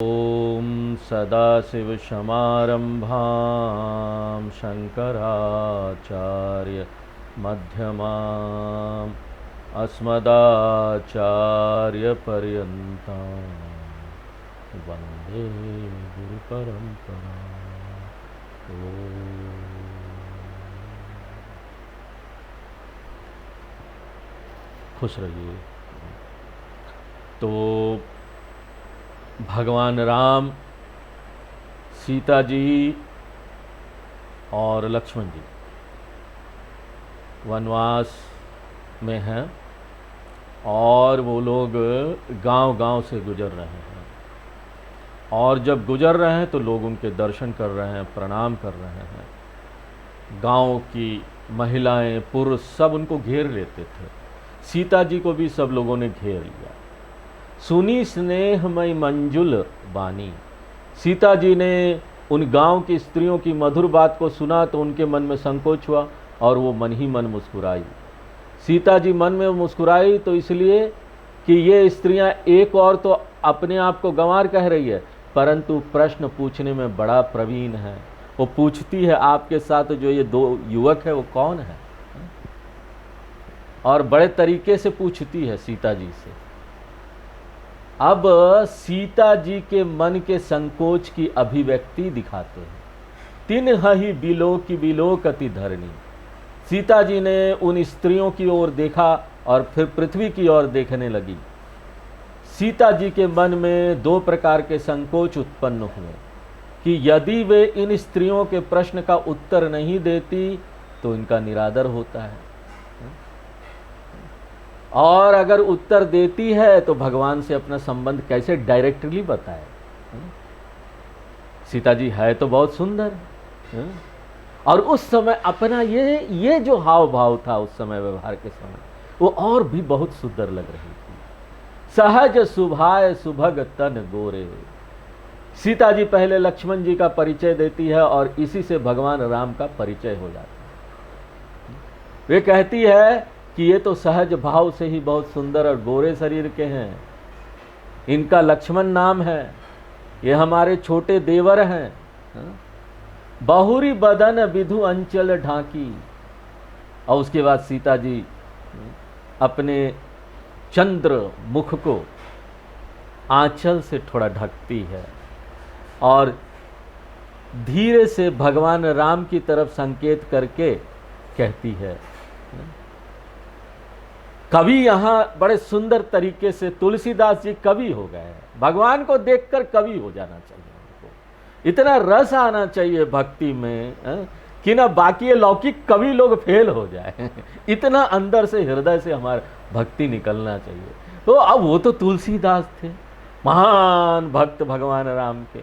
ॐ सदाशिवसमारम्भां शङ्कराचार्यमध्यमाम् अस्मदाचार्यपर्यन्तां वन्दे गुरुपरम्पराम्। खुश रहिए। तो भगवान राम, सीता जी और लक्ष्मण जी वनवास में हैं और वो लोग गांव-गांव से गुजर रहे हैं। और जब गुजर रहे हैं तो लोग उनके दर्शन कर रहे हैं, प्रणाम कर रहे हैं। गांव की महिलाएं, पुरुष सब उनको घेर लेते थे। सीता जी को भी सब लोगों ने घेर लिया। सुनी स्नेहमय मंजुल बानी, सीता जी ने उन गांव की स्त्रियों की मधुर बात को सुना तो उनके मन में संकोच हुआ और वो मन ही मन मुस्कुराई। सीता जी मन में मुस्कुराई तो इसलिए कि ये स्त्रियां एक और तो अपने आप को गंवार कह रही है, परंतु प्रश्न पूछने में बड़ा प्रवीण है। वो पूछती है आपके साथ जो ये दो युवक है वो कौन है, और बड़े तरीके से पूछती है सीता जी से। अब सीता जी के मन के संकोच की अभिव्यक्ति दिखाते हैं। तिन ही बिलोकति धरणी, सीता जी ने उन स्त्रियों की ओर देखा और फिर पृथ्वी की ओर देखने लगी। सीता जी के मन में दो प्रकार के संकोच उत्पन्न हुए कि यदि वे इन स्त्रियों के प्रश्न का उत्तर नहीं देती तो इनका निरादर होता है, और अगर उत्तर देती है तो भगवान से अपना संबंध कैसे डायरेक्टली बताए। सीता जी है तो बहुत सुंदर, और उस समय अपना ये जो हाव भाव था उस समय व्यवहार के समय वो और भी बहुत सुंदर लग रही थी। सहज सुभाय सुभग तन गोरे, सीता जी पहले लक्ष्मण जी का परिचय देती है और इसी से भगवान राम का परिचय हो जाता है। वे कहती है कि ये तो सहज भाव से ही बहुत सुंदर और गोरे शरीर के हैं, इनका लक्ष्मण नाम है, ये हमारे छोटे देवर हैं। बहुरी बदन विधु अंचल ढाकी, और उसके बाद सीता जी अपने चंद्र मुख को आंचल से थोड़ा ढकती है और धीरे से भगवान राम की तरफ संकेत करके कहती है। कवि यहाँ बड़े सुंदर तरीके से, तुलसीदास जी कवि हो गए हैं। भगवान को देखकर कवि हो जाना चाहिए उनको, इतना रस आना चाहिए भक्ति में कि ना बाकी लौकिक कवि लोग फेल हो जाए। इतना अंदर से, हृदय से हमारा भक्ति निकलना चाहिए। तो अब वो तो तुलसीदास थे, महान भक्त भगवान राम के,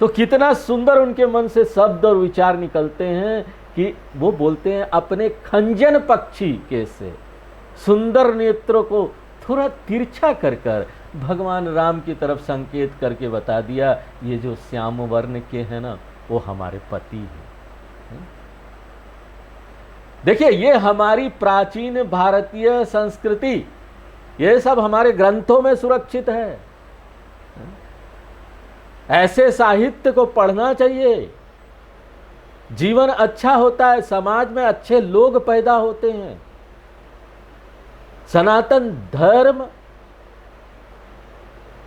तो कितना सुंदर उनके मन से शब्द और विचार निकलते हैं कि वो बोलते हैं अपने खंजन पक्षी के से सुंदर नेत्रों को थोड़ा तिरछा कर कर भगवान राम की तरफ संकेत करके बता दिया, ये जो श्याम वर्ण के हैं ना वो हमारे पति हैं। देखिए, ये हमारी प्राचीन भारतीय संस्कृति, ये सब हमारे ग्रंथों में सुरक्षित है। ऐसे साहित्य को पढ़ना चाहिए। जीवन अच्छा होता है, समाज में अच्छे लोग पैदा होते हैं। सनातन धर्म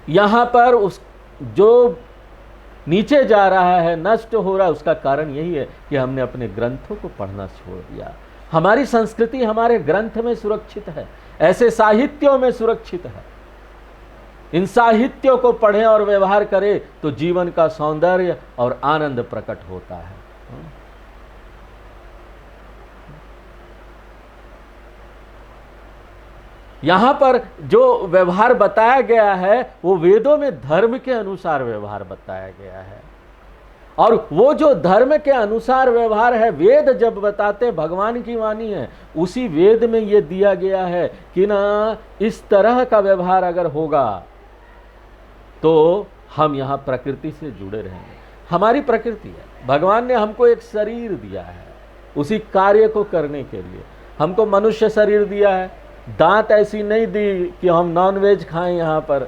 यहां पर उस जो नीचे जा रहा है, नष्ट हो रहा है, उसका कारण यही है कि हमने अपने ग्रंथों को पढ़ना छोड़ दिया। हमारी संस्कृति हमारे ग्रंथ में सुरक्षित है, ऐसे साहित्यों में सुरक्षित है। इन साहित्यों को पढ़ें और व्यवहार करें तो जीवन का सौंदर्य और आनंद प्रकट होता है। यहां पर जो व्यवहार बताया गया है वो वेदों में धर्म के अनुसार व्यवहार बताया गया है, और वो जो धर्म के अनुसार व्यवहार है, वेद जब बताते भगवान की वाणी है, उसी वेद में ये दिया गया है कि ना इस तरह का व्यवहार अगर होगा तो हम यहाँ प्रकृति से जुड़े रहेंगे। हमारी प्रकृति है, भगवान ने हमको एक शरीर दिया है उसी कार्य को करने के लिए। हमको मनुष्य शरीर दिया है, दांत ऐसी नहीं दी कि हम नॉनवेज खाएं यहाँ पर,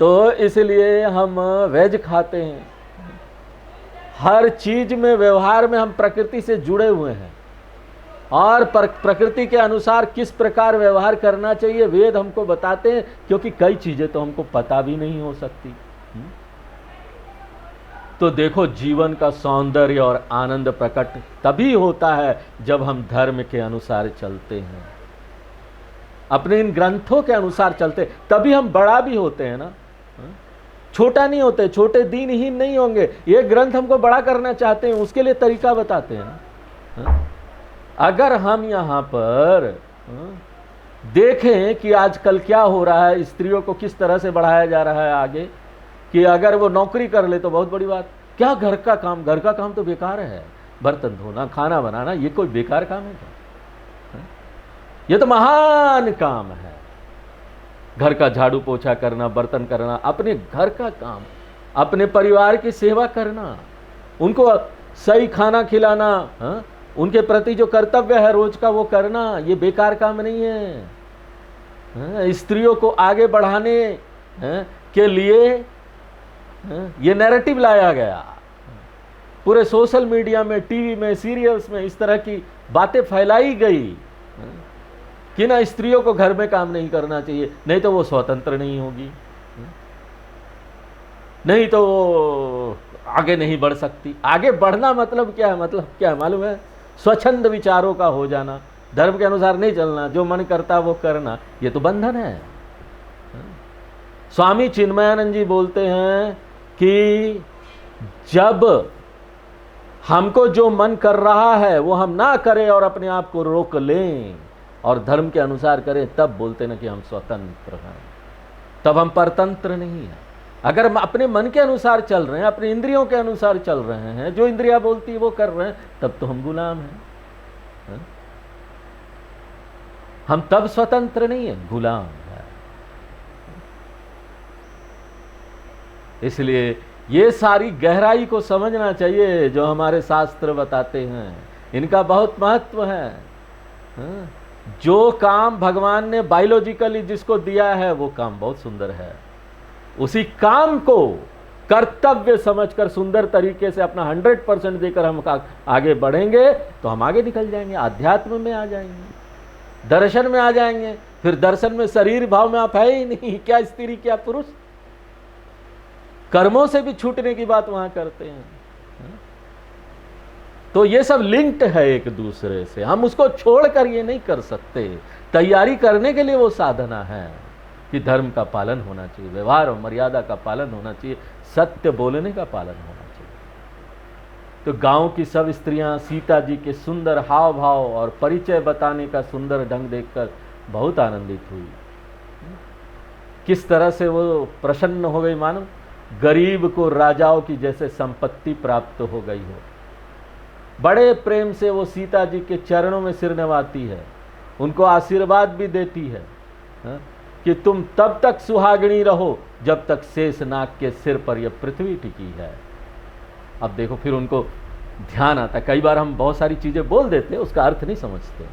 तो इसलिए हम वेज खाते हैं। हर चीज में, व्यवहार में हम प्रकृति से जुड़े हुए हैं और प्रकृति के अनुसार किस प्रकार व्यवहार करना चाहिए वेद हमको बताते हैं, क्योंकि कई चीजें तो हमको पता भी नहीं हो सकती। तो देखो, जीवन का सौंदर्य और आनंद प्रकट तभी होता है जब हम धर्म के अनुसार चलते हैं, अपने इन ग्रंथों के अनुसार चलते, तभी हम बड़ा भी होते हैं ना। छोटा नहीं होते, छोटे दीनहीन नहीं होंगे। ये ग्रंथ हमको बड़ा करना चाहते हैं, उसके लिए तरीका बताते हैं ना। अगर हम यहाँ पर देखें कि आजकल क्या हो रहा है, स्त्रियों को किस तरह से बढ़ाया जा रहा है आगे, कि अगर वो नौकरी कर ले तो बहुत बड़ी बात। क्या घर का काम? घर का काम तो बेकार है। बर्तन धोना, खाना बनाना, ये कोई बेकार काम है क्या? ये तो महान काम है। घर का झाड़ू पोछा करना, बर्तन करना, अपने घर का काम, अपने परिवार की सेवा करना, उनको सही खाना खिलाना, उनके प्रति जो कर्तव्य है रोज का वो करना, ये बेकार काम नहीं है। स्त्रियों को आगे बढ़ाने के लिए ये नैरेटिव लाया गया, पूरे सोशल मीडिया में, टीवी में, सीरियल्स में इस तरह की बातें फैलाई गई कि ना स्त्रियों को घर में काम नहीं करना चाहिए, नहीं तो वो स्वतंत्र नहीं होगी, नहीं तो वो आगे नहीं बढ़ सकती। आगे बढ़ना मतलब क्या है? मतलब क्या है मालूम है? स्वच्छंद विचारों का हो जाना, धर्म के अनुसार नहीं चलना, जो मन करता वो करना, ये तो बंधन है। स्वामी चिन्मयानंद जी बोलते हैं कि जब हमको जो मन कर रहा है वो हम ना करें और अपने आप को रोक लें और धर्म के अनुसार करें, तब बोलते ना कि हम स्वतंत्र हैं, तब हम परतंत्र नहीं हैं। अगर हम अपने मन के अनुसार चल रहे हैं, अपने इंद्रियों के अनुसार चल रहे हैं, जो इंद्रियां बोलती है वो कर रहे हैं, तब तो हम गुलाम हैं। हम तब स्वतंत्र नहीं है, गुलाम है। इसलिए ये सारी गहराई को समझना चाहिए जो हमारे शास्त्र बताते हैं, इनका बहुत महत्व है। जो काम भगवान ने बायोलॉजिकली जिसको दिया है वो काम बहुत सुंदर है, उसी काम को कर्तव्य समझकर सुंदर तरीके से अपना 100% देकर हम आगे बढ़ेंगे तो हम आगे निकल जाएंगे, आध्यात्म में आ जाएंगे, दर्शन में आ जाएंगे। फिर दर्शन में शरीर भाव में आप है ही नहीं, क्या स्त्री क्या पुरुष, कर्मों से भी छूटने की बात वहां करते हैं। तो ये सब लिंक्ड है एक दूसरे से, हम उसको छोड़कर ये नहीं कर सकते। तैयारी करने के लिए वो साधना है कि धर्म का पालन होना चाहिए, व्यवहार और मर्यादा का पालन होना चाहिए, सत्य बोलने का पालन होना चाहिए। तो गांव की सब स्त्रियां सीता जी के सुंदर हाव भाव और परिचय बताने का सुंदर ढंग देखकर बहुत आनंदित हुई। किस तरह से वो प्रसन्न हो गई, मानो गरीब को राजाओं की जैसे संपत्ति प्राप्त हो गई हो। बड़े प्रेम से वो सीता जी के चरणों में सिर नवाती है, उनको आशीर्वाद भी देती है कि तुम तब तक सुहागिनी रहो जब तक शेषनाग के सिर पर यह पृथ्वी टिकी है। अब देखो, फिर उनको ध्यान आता, कई बार हम बहुत सारी चीजें बोल देते उसका अर्थ नहीं समझते।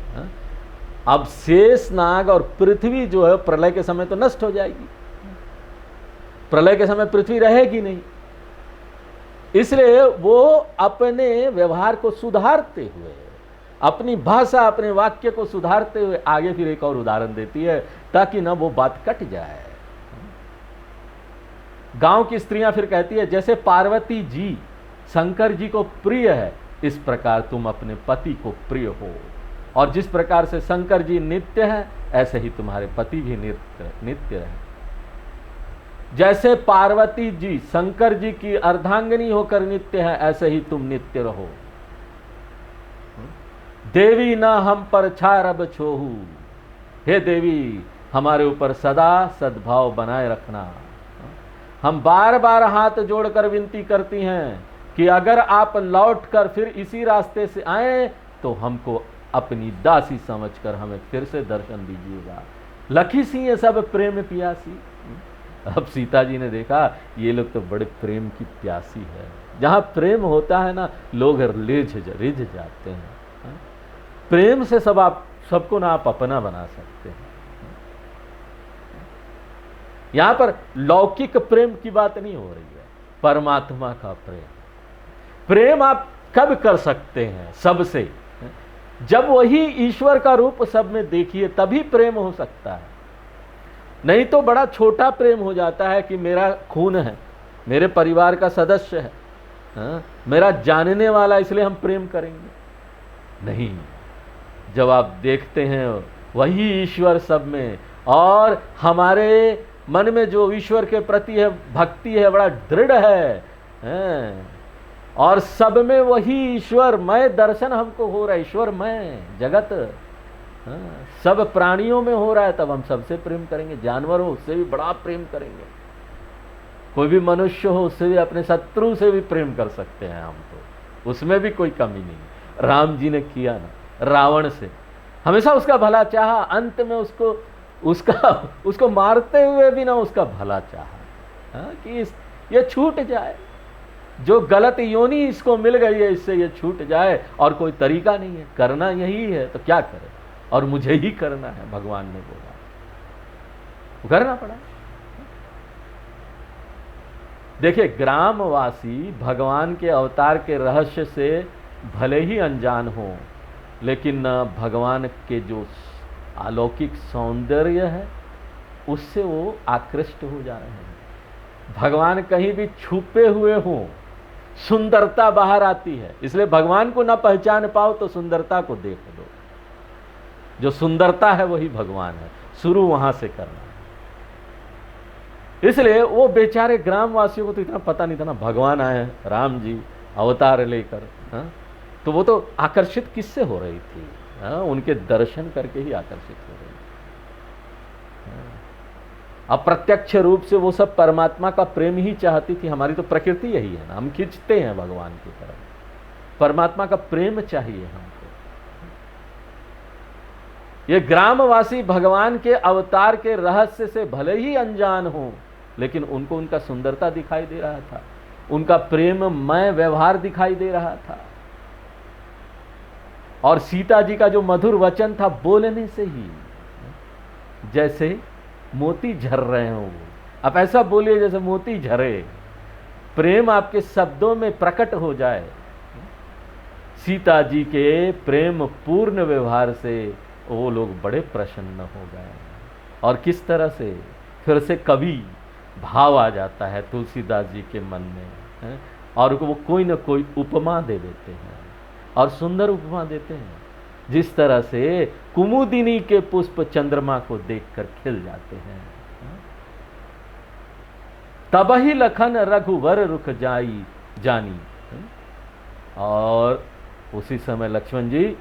अब शेषनाग और पृथ्वी जो है प्रलय के समय तो नष्ट हो जाएगी, प्रलय के समय पृथ्वी रहेगी नहीं, इसलिए वो अपने व्यवहार को सुधारते हुए, अपनी भाषा, अपने वाक्य को सुधारते हुए आगे फिर एक और उदाहरण देती है ताकि ना वो बात कट जाए। गांव की स्त्रियां फिर कहती है, जैसे पार्वती जी शंकर जी को प्रिय है, इस प्रकार तुम अपने पति को प्रिय हो, और जिस प्रकार से शंकर जी नित्य है ऐसे ही तुम्हारे पति भी नित्य है। जैसे पार्वती जी शंकर जी की अर्धांगिनी होकर नित्य है, ऐसे ही तुम नित्य रहो। देवी ना हम पर छारब छोहू, हे देवी हमारे ऊपर सदा सद्भाव बनाए रखना। हम बार बार हाथ जोड़कर विनती करती हैं कि अगर आप लौटकर फिर इसी रास्ते से आए तो हमको अपनी दासी समझकर हमें फिर से दर्शन दीजिएगा। लखी सी ये सब प्रेम पियासी। अब सीता जी ने देखा ये लोग तो बड़े प्रेम की प्यासी है। जहां प्रेम होता है ना, लोग रिझ जाते हैं। प्रेम से सबको ना आप अपना बना सकते हैं। यहां पर लौकिक प्रेम की बात नहीं हो रही है, परमात्मा का प्रेम। प्रेम आप कब कर सकते हैं सबसे? जब वही ईश्वर का रूप सब में देखिए, तभी प्रेम हो सकता है। नहीं तो बड़ा छोटा प्रेम हो जाता है कि मेरा खून है, मेरे परिवार का सदस्य है, मेरा जानने वाला, इसलिए हम प्रेम करेंगे। नहीं, जब आप देखते हैं वही ईश्वर सब में, और हमारे मन में जो ईश्वर के प्रति है भक्ति है बड़ा दृढ़ है, और सब में वही ईश्वर मय दर्शन हमको हो रहा है। ईश्वर मय जगत सब प्राणियों में हो रहा है, तब हम सबसे प्रेम करेंगे। जानवर हो उससे भी बड़ा प्रेम करेंगे, कोई भी मनुष्य हो उससे भी, अपने शत्रु से भी प्रेम कर सकते हैं हम, तो उसमें भी कोई कमी नहीं। राम जी ने किया ना रावण से, हमेशा उसका भला चाहा, अंत में उसको मारते हुए भी ना उसका भला चाहा, कि ये छूट जाए, जो गलत योनि इसको मिल गई है इससे ये छूट जाए, और कोई तरीका नहीं है, करना यही है तो क्या करे, और मुझे ही करना है, भगवान ने बोला, करना पड़ा। देखिए, ग्रामवासी भगवान के अवतार के रहस्य से भले ही अनजान हो, लेकिन भगवान के जो अलौकिक सौंदर्य है उससे वो आकृष्ट हो जा रहे हैं। भगवान कहीं भी छुपे हुए हों, सुंदरता बाहर आती है। इसलिए भगवान को ना पहचान पाओ तो सुंदरता को देख दो, जो सुंदरता है वही भगवान है, शुरू वहां से करना। इसलिए वो बेचारे ग्रामवासियों को तो इतना पता नहीं था ना, भगवान आए हैं राम जी अवतार लेकर, तो वो तो आकर्षित किससे हो रही थी? उनके दर्शन करके ही आकर्षित हो रही थी। अप्रत्यक्ष रूप से वो सब परमात्मा का प्रेम ही चाहती थी। हमारी तो प्रकृति यही है ना, हम खींचते हैं भगवान की तरफ, परमात्मा का प्रेम चाहिए हमको। ये ग्रामवासी भगवान के अवतार के रहस्य से भले ही अनजान हो, लेकिन उनको उनका सुंदरता दिखाई दे रहा था, उनका प्रेममय व्यवहार दिखाई दे रहा था, और सीता जी का जो मधुर वचन था, बोलने से ही जैसे मोती झर रहे हो। आप ऐसा बोलिए जैसे मोती झरे, प्रेम आपके शब्दों में प्रकट हो जाए। सीता जी के प्रेम पूर्ण व्यवहार से वो लोग बड़े प्रसन्न हो गए। और किस तरह से फिर से कवि भाव आ जाता है तुलसीदास जी के मन में, और वो कोई न कोई उपमा दे देते हैं, और सुंदर उपमा देते हैं, जिस तरह से कुमुदिनी के पुष्प चंद्रमा को देखकर खिल जाते हैं। तबहि लखन रघुवर रुख जानी, और उसी समय लक्ष्मण जी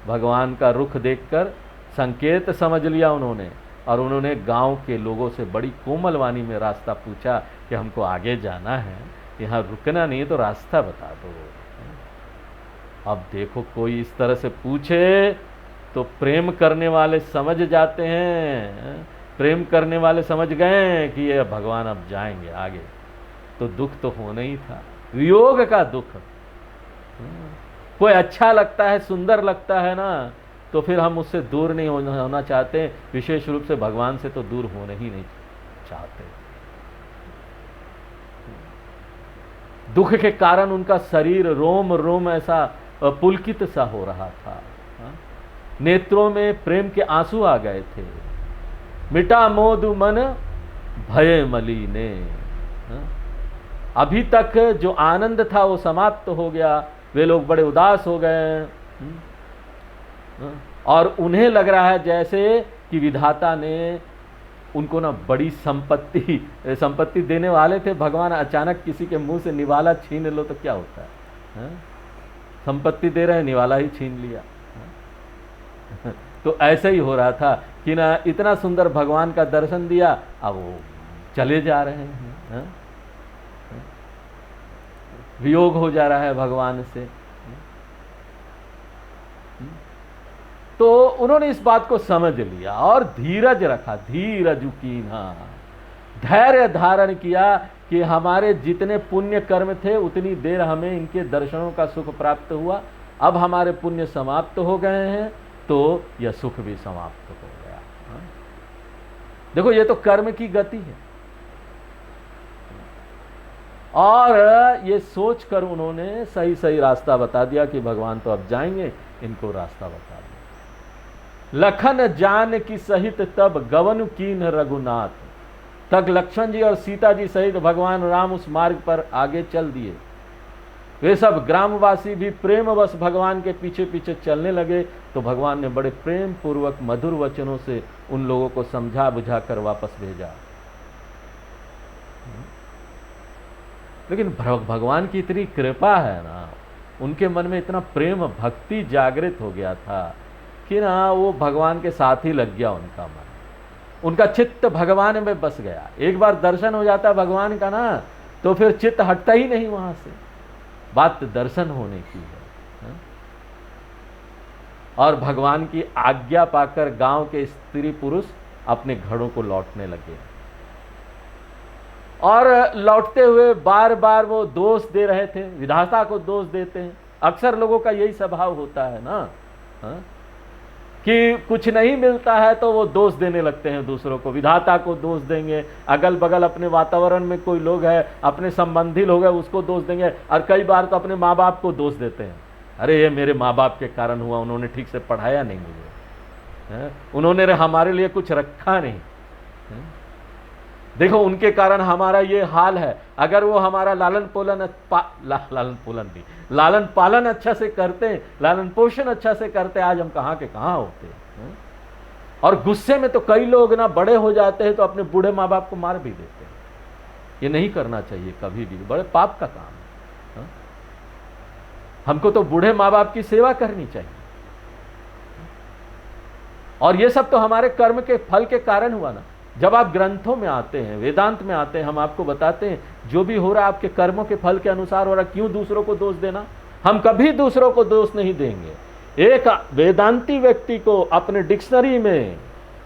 भगवान का रुख देखकर संकेत समझ लिया उन्होंने, और उन्होंने गांव के लोगों से बड़ी कोमल वाणी में रास्ता पूछा कि हमको आगे जाना है, यहाँ रुकना नहीं है, तो रास्ता बता दो। अब देखो, कोई इस तरह से पूछे तो प्रेम करने वाले समझ जाते हैं, प्रेम करने वाले समझ गए कि ये भगवान अब जाएंगे आगे, तो दुख तो होना ही था, वियोग का दुख। कोई अच्छा लगता है, सुंदर लगता है ना, तो फिर हम उससे दूर नहीं होना चाहते, विशेष रूप से भगवान से तो दूर होने ही नहीं चाहते। दुख के कारण उनका शरीर रोम रोम ऐसा पुलकित सा हो रहा था, नेत्रों में प्रेम के आंसू आ गए थे। मिटा मोदु मन भय मलीने, अभी तक जो आनंद था वो समाप्त हो गया, वे लोग बड़े उदास हो गए, और उन्हें लग रहा है जैसे कि विधाता ने उनको ना बड़ी संपत्ति देने वाले थे भगवान, अचानक किसी के मुंह से निवाला छीन लो तो क्या होता है? संपत्ति दे रहे हैं, निवाला ही छीन लिया। तो ऐसे ही हो रहा था कि ना इतना सुंदर भगवान का दर्शन दिया, अब वो चले जा रहे हैं, वियोग हो जा रहा है भगवान से। तो उन्होंने इस बात को समझ लिया और धीरज रखा, धीरज कीन्हा, धैर्य धारण किया कि हमारे जितने पुण्य कर्म थे उतनी देर हमें इनके दर्शनों का सुख प्राप्त हुआ, अब हमारे पुण्य समाप्त हो गए हैं तो यह सुख भी समाप्त हो गया। देखो, ये तो कर्म की गति है, और ये सोचकर उन्होंने सही सही रास्ता बता दिया कि भगवान तो अब जाएंगे, इनको रास्ता बता दिया। लखन जान की सहित तब गवन कीन रघुनाथ, तब लक्ष्मण जी और सीता जी सहित भगवान राम उस मार्ग पर आगे चल दिए। वे सब ग्रामवासी भी प्रेमवश भगवान के पीछे पीछे चलने लगे। तो भगवान ने बड़े प्रेम पूर्वक मधुर वचनों से उन लोगों को समझा बुझा कर वापस भेजा। लेकिन भगवान की इतनी कृपा है ना, उनके मन में इतना प्रेम भक्ति जागृत हो गया था कि ना वो भगवान के साथ ही लग गया उनका मन, उनका चित्त भगवान में बस गया। एक बार दर्शन हो जाता भगवान का ना, तो फिर चित्त हटता ही नहीं वहां से। बात दर्शन होने की है। और भगवान की आज्ञा पाकर गांव के स्त्री पुरुष अपने घरों को लौटने लगे, और लौटते हुए बार बार वो दोष दे रहे थे, विधाता को दोष देते हैं। अक्सर लोगों का यही स्वभाव होता है ना, कि कुछ नहीं मिलता है तो वो दोष देने लगते हैं दूसरों को, विधाता को दोष देंगे, अगल बगल अपने वातावरण में कोई लोग है, अपने संबंधी लोग हैं उसको दोष देंगे, और कई बार तो अपने माँ बाप को दोष देते हैं। अरे ये मेरे माँ बाप के कारण हुआ, उन्होंने ठीक से पढ़ाया नहीं मुझे, उन्होंने हमारे लिए कुछ रखा नहीं, देखो उनके कारण हमारा ये हाल है। अगर वो हमारा लालन पालन अच्छा से करते, लालन पोषण अच्छा से करते, आज हम कहाँ के कहाँ होते। और गुस्से में तो कई लोग ना बड़े हो जाते हैं तो अपने बूढ़े माँ बाप को मार भी देते हैं। ये नहीं करना चाहिए कभी भी, बड़े पाप का काम है। हमको तो बूढ़े माँ बाप की सेवा करनी चाहिए, और ये सब तो हमारे कर्म के फल के कारण हुआ ना। जब आप ग्रंथों में आते हैं, वेदांत में आते हैं, हम आपको बताते हैं जो भी हो रहा है आपके कर्मों के फल के अनुसार हो रहा है, क्यों दूसरों को दोष देना। हम कभी दूसरों को दोष नहीं देंगे। एक वेदांती व्यक्ति को अपने डिक्शनरी में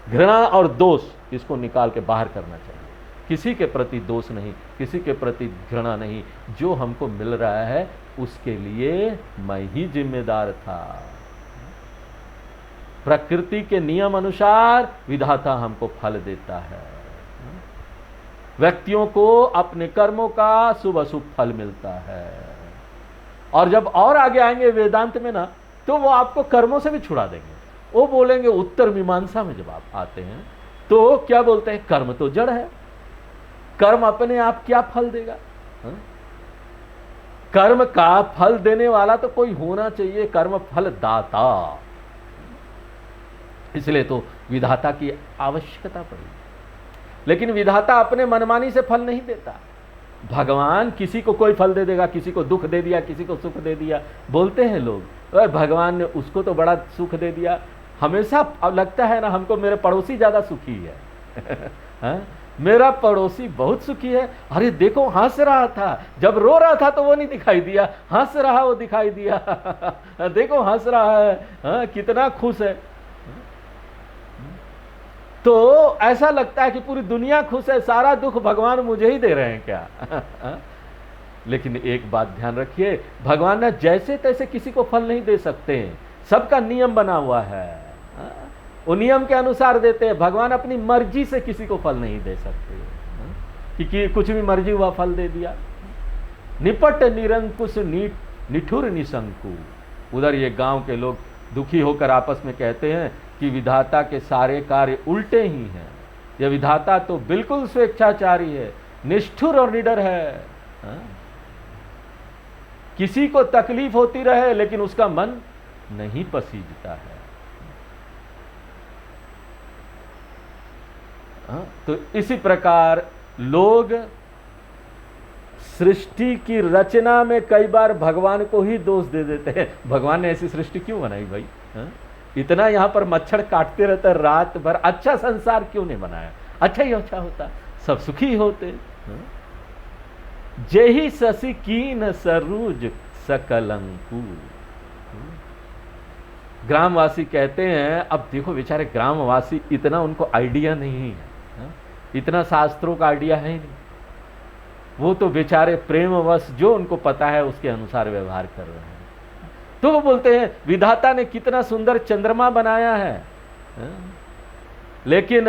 घृणा और दोष इसको निकाल के बाहर करना चाहिए। किसी के प्रति दोष नहीं, किसी के प्रति घृणा नहीं, जो हमको मिल रहा है उसके लिए मैं ही जिम्मेदार था। प्रकृति के नियम अनुसार विधाता हमको फल देता है। व्यक्तियों को अपने कर्मों का शुभ अशुभ फल मिलता है। और जब और आगे आएंगे वेदांत में ना, तो वो आपको कर्मों से भी छुड़ा देंगे। वो बोलेंगे, उत्तर मीमांसा में जब आप आते हैं तो क्या बोलते हैं, कर्म तो जड़ है, कर्म अपने आप क्या फल देगा। कर्म का फल देने वाला तो कोई होना चाहिए, कर्म फल दाता। इसलिए तो विधाता की आवश्यकता पड़ी। लेकिन विधाता अपने मनमानी से फल नहीं देता। भगवान किसी को कोई फल दे देगा, किसी को दुख दे दिया, किसी को सुख दे दिया। बोलते हैं लोग, अरे भगवान ने उसको तो बड़ा सुख दे दिया। हमेशा लगता है ना हमको मेरे पड़ोसी ज्यादा सुखी है। मेरा पड़ोसी बहुत सुखी है। अरे देखो हंस रहा था, जब रो रहा था तो वो नहीं दिखाई दिया, हंस रहा वो दिखाई दिया। देखो हंस रहा है, कितना खुश है। तो ऐसा लगता है कि पूरी दुनिया खुश है, सारा दुख भगवान मुझे ही दे रहे हैं क्या। लेकिन एक बात ध्यान रखिए, भगवान ने जैसे तैसे किसी को फल नहीं दे सकते, सबका नियम बना हुआ है। वो नियम के अनुसार देते हैं। भगवान अपनी मर्जी से किसी को फल नहीं दे सकते कि कुछ भी मर्जी हुआ फल दे दिया। निपट निरंकुश निठुर निशंकु। उधर ये गांव के लोग दुखी होकर आपस में कहते हैं कि विधाता के सारे कार्य उल्टे ही हैं। यह विधाता तो बिल्कुल स्वेच्छाचारी है, निष्ठुर और निडर है। किसी को तकलीफ होती रहे लेकिन उसका मन नहीं पसीजता है। तो इसी प्रकार लोग सृष्टि की रचना में कई बार भगवान को ही दोष दे देते हैं। भगवान ने ऐसी सृष्टि क्यों बनाई भाई? इतना यहां पर मच्छर काटते रहता है रात भर, अच्छा संसार क्यों नहीं बनाया? अच्छा ही अच्छा होता, सब सुखी होते। जेहि शशि कीन सरूज सकलंकु। ग्रामवासी कहते हैं, अब देखो बेचारे ग्रामवासी, इतना उनको आइडिया नहीं है, इतना शास्त्रों का आइडिया है नहीं। वो तो बेचारे प्रेमवश जो उनको पता है उसके अनुसार व्यवहार कर रहे हैं। तो वो बोलते हैं विधाता ने कितना सुंदर चंद्रमा बनाया है, लेकिन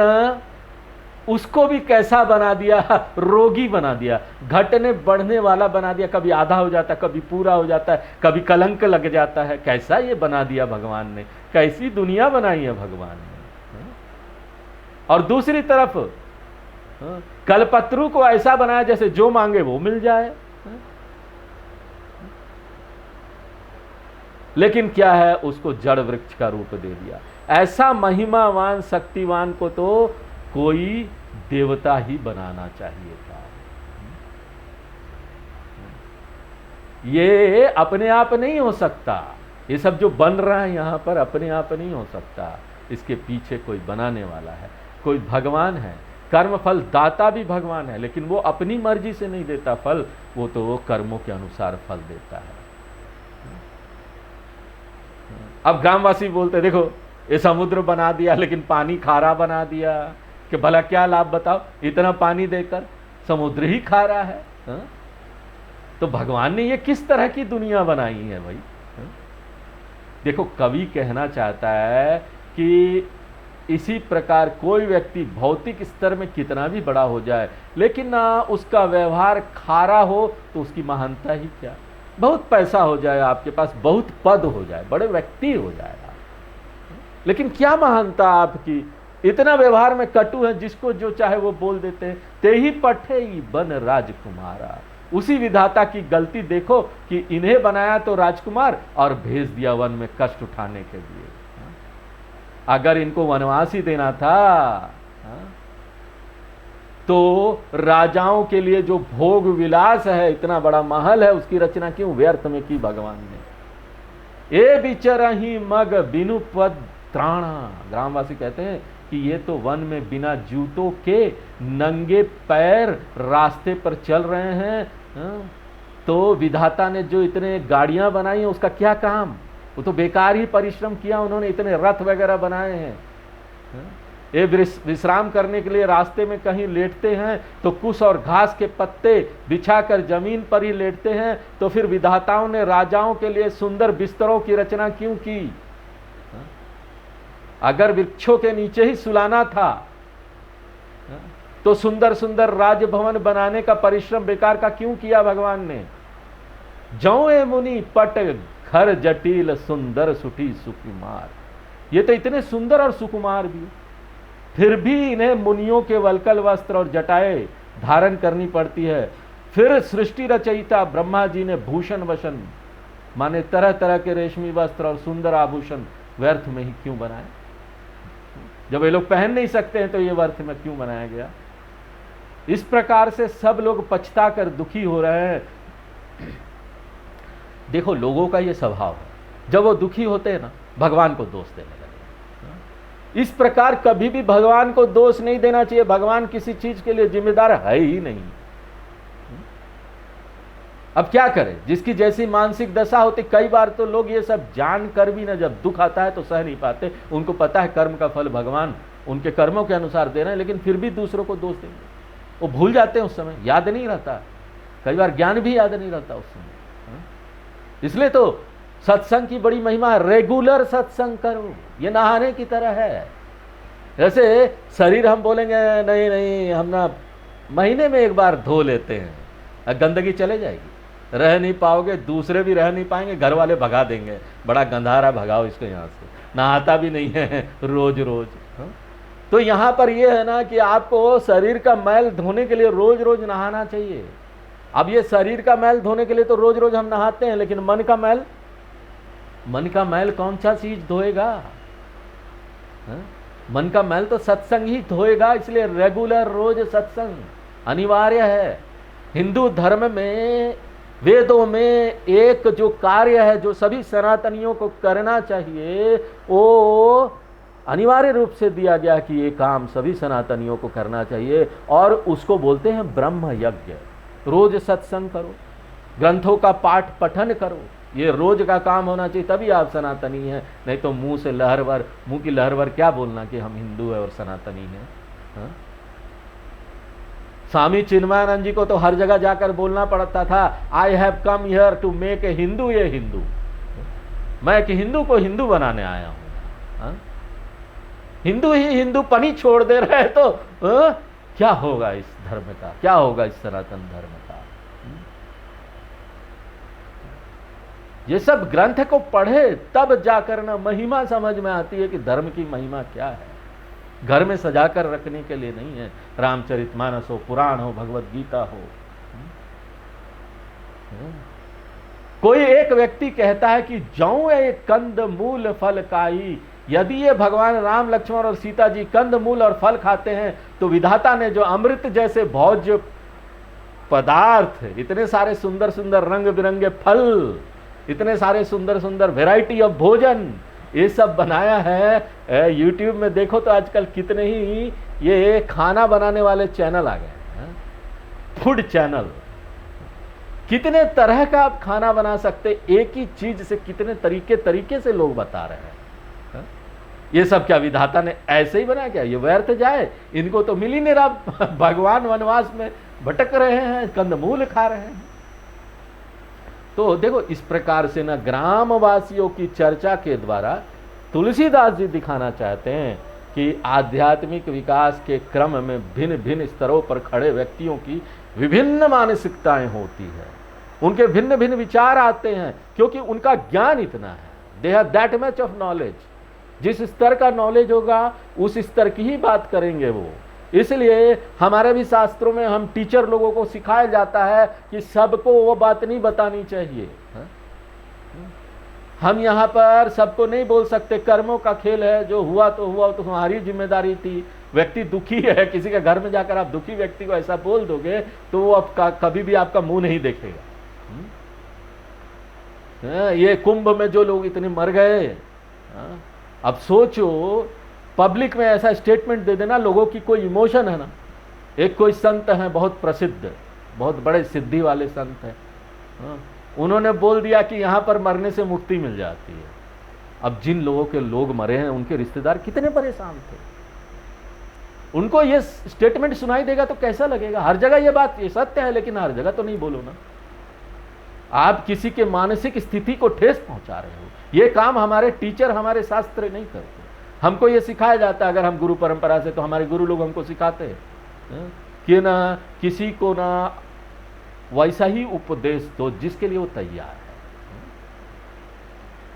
उसको भी कैसा बना दिया, रोगी बना दिया, घटने बढ़ने वाला बना दिया। कभी आधा हो जाता है, कभी पूरा हो जाता है, कभी कलंक लग जाता है। कैसा ये बना दिया भगवान ने, कैसी दुनिया बनाई है भगवान ने। और दूसरी तरफ कल्पतरु को ऐसा बनाया जैसे जो मांगे वो मिल जाए। लेकिन क्या है, उसको जड़ वृक्ष का रूप दे दिया। ऐसा महिमावान शक्तिवान को तो कोई देवता ही बनाना चाहिए था। ये अपने आप नहीं हो सकता। ये सब जो बन रहा है यहां पर अपने आप नहीं हो सकता। इसके पीछे कोई बनाने वाला है, कोई भगवान है। कर्म फल दाता भी भगवान है, लेकिन वो अपनी मर्जी से नहीं देता फल, वो तो वो कर्मों के अनुसार फल देता है। अब ग्रामवासी बोलते देखो ये समुद्र बना दिया लेकिन पानी खारा बना दिया, कि भला क्या लाभ बताओ, इतना पानी देकर समुद्र ही खारा है। तो भगवान ने ये किस तरह की दुनिया बनाई है भाई। देखो कवि कहना चाहता है कि इसी प्रकार कोई व्यक्ति भौतिक स्तर में कितना भी बड़ा हो जाए, लेकिन ना उसका व्यवहार खारा हो तो उसकी महानता ही क्या। बहुत पैसा हो जाए आपके पास, बहुत पद हो जाए, बड़े व्यक्ति हो जाए आप, लेकिन क्या महानता आपकी। इतना व्यवहार में कटु है, जिसको जो चाहे वो बोल देते हैं। ते ही पठे बन राजकुमारा। उसी विधाता की गलती देखो कि इन्हें बनाया तो राजकुमार और भेज दिया वन में कष्ट उठाने के लिए। अगर इनको वनवास ही देना था तो राजाओं के लिए जो भोग विलास है, इतना बड़ा महल है, उसकी रचना क्यों व्यर्थ में की भगवान ने। ए बिचरही मग बिनु पद त्राणा। ग्रामवासी कहते हैं कि ये तो वन में बिना जूतों के नंगे पैर रास्ते पर चल रहे हैं। तो विधाता ने जो इतने गाड़ियां बनाई हैं उसका क्या काम, वो तो बेकार ही परिश्रम किया उन्होंने। इतने रथ वगैरह बनाए हैं। ये विश्राम करने के लिए रास्ते में कहीं लेटते हैं तो कुश और घास के पत्ते बिछाकर जमीन पर ही लेटते हैं। तो फिर विधाताओं ने राजाओं के लिए सुंदर बिस्तरों की रचना क्यों की। अगर वृक्षों के नीचे ही सुलाना था तो सुंदर सुंदर राजभवन बनाने का परिश्रम बेकार का क्यों किया भगवान ने। जौए मुनि पट घर जटिल सुंदर सुठी सुकुमार। ये तो इतने सुंदर और सुकुमार भी, फिर भी इन्हें मुनियों के वल्कल वस्त्र और जटाएं धारण करनी पड़ती है। फिर सृष्टि रचयिता ब्रह्मा जी ने भूषण वशन माने तरह तरह के रेशमी वस्त्र और सुंदर आभूषण व्यर्थ में ही क्यों बनाए। जब ये लोग पहन नहीं सकते हैं तो ये व्यर्थ में क्यों बनाया गया। इस प्रकार से सब लोग पछता कर दुखी हो रहे हैं। देखो लोगों का ये स्वभाव है, जब वो दुखी होते हैं ना भगवान को दोष देने लगे। इस प्रकार कभी भी भगवान को दोष नहीं देना चाहिए। भगवान किसी चीज के लिए जिम्मेदार है ही नहीं। अब क्या करें, जिसकी जैसी मानसिक दशा होती। कई बार तो लोग ये सब जान कर भी ना, जब दुख आता है तो सह नहीं पाते। उनको पता है कर्म का फल भगवान उनके कर्मों के अनुसार दे रहे हैं, लेकिन फिर भी दूसरों को दोष देंगे। वो भूल जाते हैं, उस समय याद नहीं रहता। कई बार ज्ञान भी याद नहीं रहता उस समय। इसलिए तो सत्संग की बड़ी महिमा है। रेगुलर सत्संग करो, ये नहाने की तरह है। जैसे शरीर हम बोलेंगे नहीं नहीं हम ना महीने में एक बार धो लेते हैं, गंदगी चले जाएगी, रह नहीं पाओगे, दूसरे भी रह नहीं पाएंगे, घर वाले भगा देंगे, बड़ा गंधारा भगाओ इसको यहाँ से, नहाता भी नहीं है रोज रोज। तो यहाँ पर यह है ना कि आपको शरीर का मैल धोने के लिए रोज रोज नहाना चाहिए। अब ये शरीर का मैल धोने के लिए तो रोज रोज हम नहाते हैं, लेकिन मन का मैल कौन सा चीज धोएगा। मन का मैल तो सत्संग ही धोएगा। इसलिए रेगुलर रोज सत्संग अनिवार्य है। हिंदू धर्म में वेदों में एक जो कार्य है जो सभी सनातनियों को करना चाहिए, वो अनिवार्य रूप से दिया गया कि ये काम सभी सनातनियों को करना चाहिए, और उसको बोलते हैं ब्रह्म यज्ञ। रोज सत्संग करो, ग्रंथों का पाठ पठन करो, ये रोज का काम होना चाहिए, तभी आप सनातनी हैं। नहीं तो मुंह से लहरवर, मुंह की लहरवर क्या बोलना कि हम हिंदू है और सनातनी हैं। स्वामी चिन्मयानंद जी को तो हर जगह जाकर बोलना पड़ता था, I have come here to make a Hindu a Hindu. मैं एक हिंदू को हिंदू बनाने आया हूं। हिंदू ही हिंदू पनी छोड़ दे रहे तो क्या होगा इस धर्म का, क्या होगा इस सनातन धर्म का। ये सब ग्रंथ को पढ़े तब जाकर ना महिमा समझ में आती है कि धर्म की महिमा क्या है। घर में सजाकर रखने के लिए नहीं है। रामचरितमानस हो, पुराण हो, भगवत गीता हो। कोई एक व्यक्ति कहता है कि जौ ये कंद मूल फल खाई, यदि ये भगवान राम, लक्ष्मण और सीता जी कंद मूल और फल खाते हैं तो विधाता ने जो अमृत जैसे भोज्य पदार्थ, इतने सारे सुंदर सुंदर रंग बिरंगे फल, इतने सारे सुंदर सुंदर वैरायटी ऑफ भोजन, ये सब बनाया है। यूट्यूब में देखो तो आजकल कितने ही ये खाना बनाने वाले चैनल आ गए हैं, फूड चैनल। कितने तरह का आप खाना बना सकते, एक ही चीज से कितने तरीके से लोग बता रहे हैं। ये सब क्या विधाता ने ऐसे ही बनाया क्या? ये व्यर्थ जाए, इनको तो मिल ही नहीं रहा। भगवान वनवास में भटक रहे हैं, कंदमूल खा रहे हैं। तो देखो इस प्रकार से ना ग्रामवासियों की चर्चा के द्वारा तुलसीदास जी दिखाना चाहते हैं कि आध्यात्मिक विकास के क्रम में भिन्न भिन्न स्तरों पर खड़े व्यक्तियों की विभिन्न मानसिकताएं होती है, उनके भिन्न भिन्न विचार आते हैं, क्योंकि उनका ज्ञान इतना है। They have that much of knowledge. जिस स्तर का नॉलेज होगा उस स्तर की ही बात करेंगे वो। इसलिए हमारे भी शास्त्रों में हम टीचर लोगों को सिखाया जाता है कि सबको वो बात नहीं बतानी चाहिए। हम यहाँ पर सबको नहीं बोल सकते, कर्मों का खेल है, जो हुआ तो तुम्हारी जिम्मेदारी थी। व्यक्ति दुखी है, किसी के घर में जाकर आप दुखी व्यक्ति को ऐसा बोल दोगे तो वो कभी भी आपका मुंह नहीं देखेगा। ये कुंभ में जो लोग इतने मर गए, अब सोचो पब्लिक में ऐसा स्टेटमेंट दे देना, लोगों की कोई इमोशन है ना। एक कोई संत हैं बहुत प्रसिद्ध, बहुत बड़े सिद्धि वाले संत हैं, उन्होंने बोल दिया कि यहाँ पर मरने से मुक्ति मिल जाती है। अब जिन लोगों के लोग मरे हैं उनके रिश्तेदार कितने परेशान थे, उनको ये स्टेटमेंट सुनाई देगा तो कैसा लगेगा। हर जगह ये बात, ये सत्य है, लेकिन हर जगह तो नहीं बोलो ना। आप किसी के मानसिक स्थिति को ठेस पहुंचा रहे हो। ये काम हमारे टीचर, हमारे शास्त्र नहीं करते। हमको ये सिखाया जाता है, अगर हम गुरु परंपरा से, तो हमारे गुरु लोग हमको सिखाते हैं कि ना किसी को ना वैसा ही उपदेश दो जिसके लिए वो तैयार है।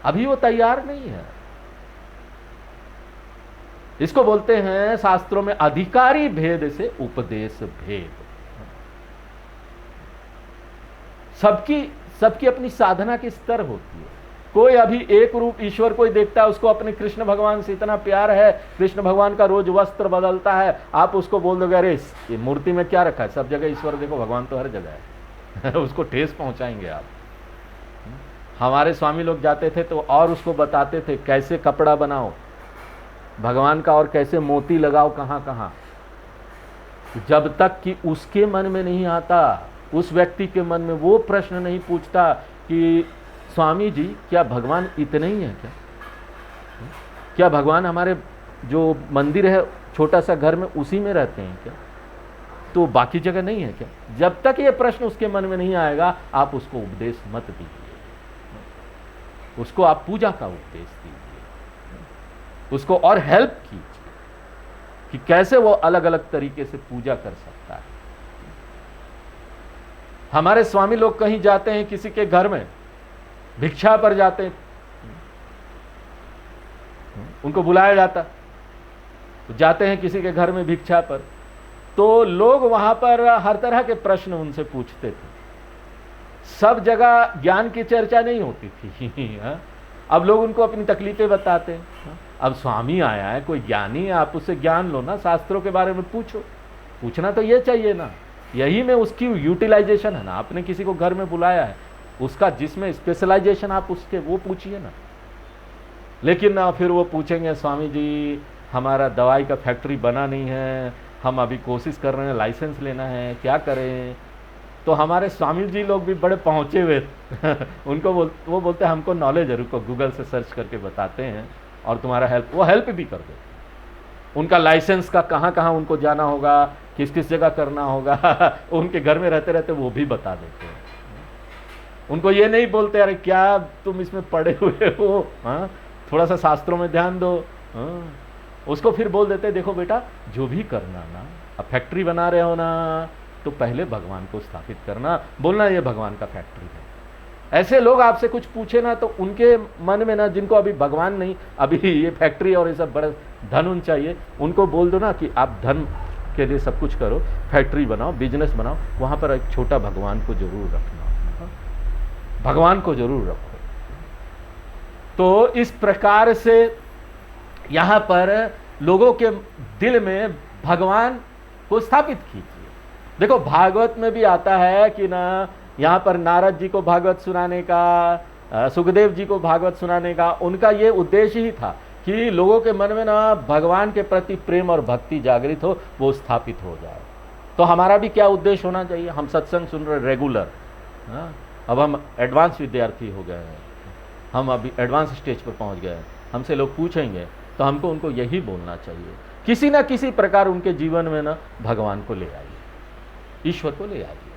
अभी वो तैयार नहीं है। इसको बोलते हैं शास्त्रों में अधिकारी भेद से उपदेश भेद। सबकी अपनी साधना की स्तर होती है। कोई अभी एक रूप ईश्वर कोई देखता है, उसको अपने कृष्ण भगवान से इतना प्यार है, कृष्ण भगवान का रोज वस्त्र बदलता है, आप उसको बोल दोगे अरे ये मूर्ति में क्या रखा है, सब जगह ईश्वर देखो, भगवान तो हर जगह है। उसको ठेस पहुंचाएंगे आप। हमारे स्वामी लोग जाते थे तो और उसको बताते थे कैसे कपड़ा बनाओ भगवान का और कैसे मोती लगाओ कहाँ कहाँ। जब तक कि उसके मन में नहीं आता, उस व्यक्ति के मन में वो प्रश्न नहीं पूछता कि स्वामी जी क्या भगवान इतने ही है क्या भगवान हमारे जो मंदिर है छोटा सा घर में उसी में रहते हैं क्या, तो बाकी जगह नहीं है क्या। जब तक ये प्रश्न उसके मन में नहीं आएगा आप उसको उपदेश मत दीजिए, उसको आप पूजा का उपदेश दीजिए, उसको और हेल्प कीजिए कि कैसे वो अलग अलग तरीके से पूजा कर सकता है। हमारे स्वामी लोग कहीं जाते हैं, किसी के घर में भिक्षा पर जाते हैं, उनको बुलाया जाता, तो जाते हैं किसी के घर में भिक्षा पर, तो लोग वहां पर हर तरह के प्रश्न उनसे पूछते थे। सब जगह ज्ञान की चर्चा नहीं होती थी। अब लोग उनको अपनी तकलीफें बताते हैं। अब स्वामी आया है, कोई ज्ञानी है, आप उससे ज्ञान लो ना, शास्त्रों के बारे में पूछो। पूछना तो ये चाहिए ना, यही में उसकी यूटिलाइजेशन है ना। आपने किसी को घर में बुलाया है, उसका जिसमें स्पेशलाइजेशन आप उसके वो पूछिए ना। लेकिन ना फिर वो पूछेंगे स्वामी जी हमारा दवाई का फैक्ट्री बना नहीं है, हम अभी कोशिश कर रहे हैं लाइसेंस लेना है, क्या करें। तो हमारे स्वामी जी लोग भी बड़े पहुँचे हुए उनको वो बोलते हैं हमको नॉलेज है, रुको गूगल से सर्च करके बताते हैं और तुम्हारा वो हेल्प भी कर देते। उनका लाइसेंस का कहाँ कहाँ उनको जाना होगा, किस किस जगह करना होगा उनके घर में रहते रहते वो भी बता देते हैं। उनको ये नहीं बोलते अरे क्या तुम इसमें पढ़े हुए हो, थोड़ा सा शास्त्रों में ध्यान दो। उसको फिर बोल देते देखो बेटा जो भी करना ना अब फैक्ट्री बना रहे हो ना, तो पहले भगवान को स्थापित करना, बोलना ये भगवान का फैक्ट्री है। ऐसे लोग आपसे कुछ पूछे ना, तो उनके मन में ना, जिनको अभी भगवान नहीं, अभी ये फैक्ट्री और ये सब बड़ा धन उन चाहिए, उनको बोल दो ना कि आप धन के लिए सब कुछ करो, फैक्ट्री बनाओ, बिजनेस बनाओ, वहाँ पर एक छोटा भगवान को जरूर रखना, भगवान को जरूर रखो। तो इस प्रकार से यहाँ पर लोगों के दिल में भगवान को स्थापित कीजिए। देखो भागवत में भी आता है कि ना, यहाँ पर नारद जी को भागवत सुनाने का, सुखदेव जी को भागवत सुनाने का उनका ये उद्देश्य ही था कि लोगों के मन में ना भगवान के प्रति प्रेम और भक्ति जागृत हो, वो स्थापित हो जाए। तो हमारा भी क्या उद्देश्य होना चाहिए? हम सत्संग सुन रहे रेगुलर, अब हम एडवांस विद्यार्थी हो गए हैं, हम अभी एडवांस स्टेज पर पहुंच गए हैं, हमसे लोग पूछेंगे तो हमको उनको यही बोलना चाहिए, किसी ना किसी प्रकार उनके जीवन में ना भगवान को ले आइए, ईश्वर को ले आइए।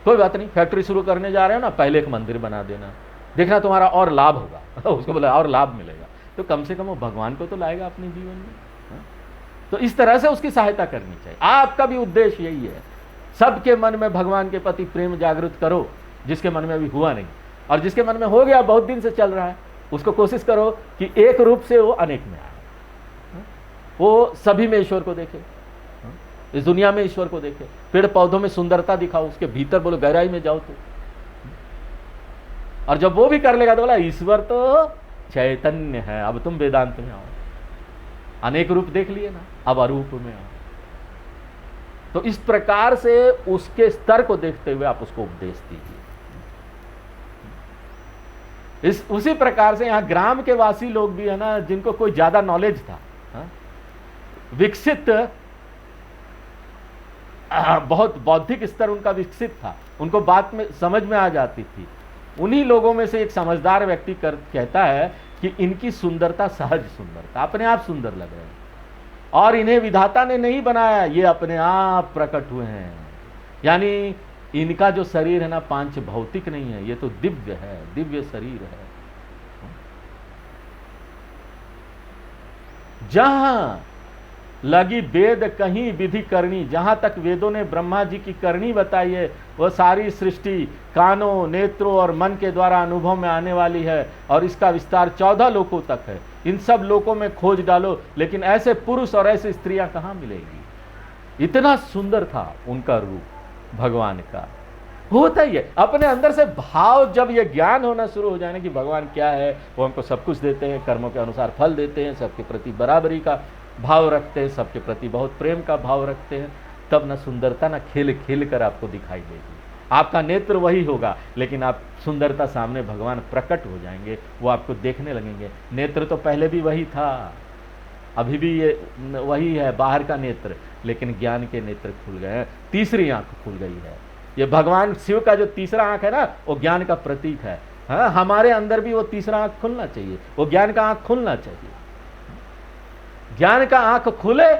कोई बात नहीं, फैक्ट्री शुरू करने जा रहे हो ना, पहले एक मंदिर बना देना, देखना तुम्हारा और लाभ होगा। उसको बोला और लाभ मिलेगा, तो कम से कम वो भगवान को तो लाएगा अपने जीवन में। तो इस तरह से उसकी सहायता करनी चाहिए। आपका भी उद्देश्य यही है, सबके मन में भगवान के प्रति प्रेम जागृत करो, जिसके मन में अभी हुआ नहीं, और जिसके मन में हो गया, बहुत दिन से चल रहा है, उसको कोशिश करो कि एक रूप से वो अनेक में आए, वो सभी में ईश्वर को देखे, इस दुनिया में ईश्वर को देखे। पेड़ पौधों में सुंदरता दिखाओ, उसके भीतर बोलो गहराई में जाओ तो। और जब वो भी कर लेगा तो बोला ईश्वर तो चैतन्य है, अब तुम वेदांत में आओ, अनेक रूप देख लिए ना, अब अरूप में आओ। तो इस प्रकार से उसके स्तर को देखते हुए आप उसको उपदेश दीजिए। उसी प्रकार से यहाँ ग्राम के वासी लोग भी है ना, जिनको कोई ज्यादा नॉलेज था, विकसित, बहुत बौद्धिक स्तर उनका विकसित था, उनको बात में समझ में आ जाती थी, उन्हीं लोगों में से एक समझदार व्यक्ति कहता है कि इनकी सुंदरता सहज सुंदरता, अपने आप सुंदर लग रहे हैं, और इन्हें विधाता ने नहीं बनाया, ये अपने आप प्रकट हुए हैं। यानी इनका जो शरीर है ना, पांच भौतिक नहीं है, ये तो दिव्य है, दिव्य शरीर है। जहां लगी वेद कहीं विधि करनी, जहां तक वेदों ने ब्रह्मा जी की करनी बताई है, वह सारी सृष्टि कानों, नेत्रों और मन के द्वारा अनुभव में आने वाली है, और इसका विस्तार 14 लोकों तक है। इन सब लोकों में खोज डालो, लेकिन ऐसे पुरुष और ऐसी स्त्रियां कहां मिलेगी। इतना सुंदर था उनका रूप भगवान का। होता ही है, अपने अंदर से भाव, जब ये ज्ञान होना शुरू हो जाए कि भगवान क्या है, वो हमको सब कुछ देते हैं, कर्मों के अनुसार फल देते हैं, सबके प्रति बराबरी का भाव रखते हैं, सबके प्रति बहुत प्रेम का भाव रखते हैं, तब ना सुंदरता ना खेल खेल कर आपको दिखाई देगी। आपका नेत्र वही होगा, लेकिन आप सुंदरता सामने भगवान प्रकट हो जाएंगे, वो आपको देखने लगेंगे। नेत्र तो पहले भी वही था, अभी भी ये वही है, बाहर का नेत्र, लेकिन ज्ञान के नेत्र खुल गए हैं, तीसरी आंख खुल गई है। ये भगवान शिव का जो तीसरा आंख है ना, वो ज्ञान का प्रतीक है। हाँ, हमारे अंदर भी वो तीसरा आंख खुलना चाहिए, वो ज्ञान का आंख खुलना चाहिए। ज्ञान का आंख खुले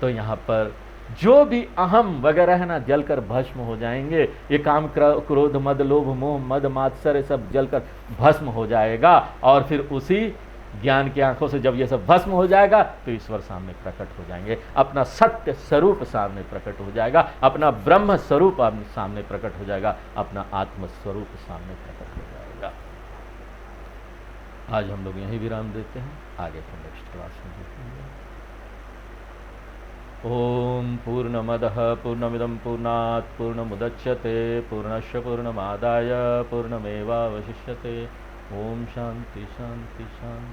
तो यहाँ पर जो भी अहम वगैरह है ना, जलकर भस्म हो जाएंगे। ये काम, क्रोध, मद, लोभ, मोह, मद, मात्सर्य सब जलकर भस्म हो जाएगा, और फिर उसी ज्ञान की आंखों से जब ये सब भस्म हो जाएगा तो ईश्वर सामने प्रकट हो जाएंगे, अपना सत्य स्वरूप सामने प्रकट हो जाएगा, अपना ब्रह्म स्वरूप सामने प्रकट हो जाएगा, अपना आत्म स्वरूप सामने प्रकट हो जाएगा। आज हम लोग यहीं विराम देते हैं, आगे फिर नेक्स्ट क्लास में देखेंगे। ओम पूर्णमदः पूर्णमिदं पूर्णात् पूर्णमुदच्यते पूर्णस्य पूर्णमादाय पूर्णमेवावशिष्यते। ओम शांति शांति शांति।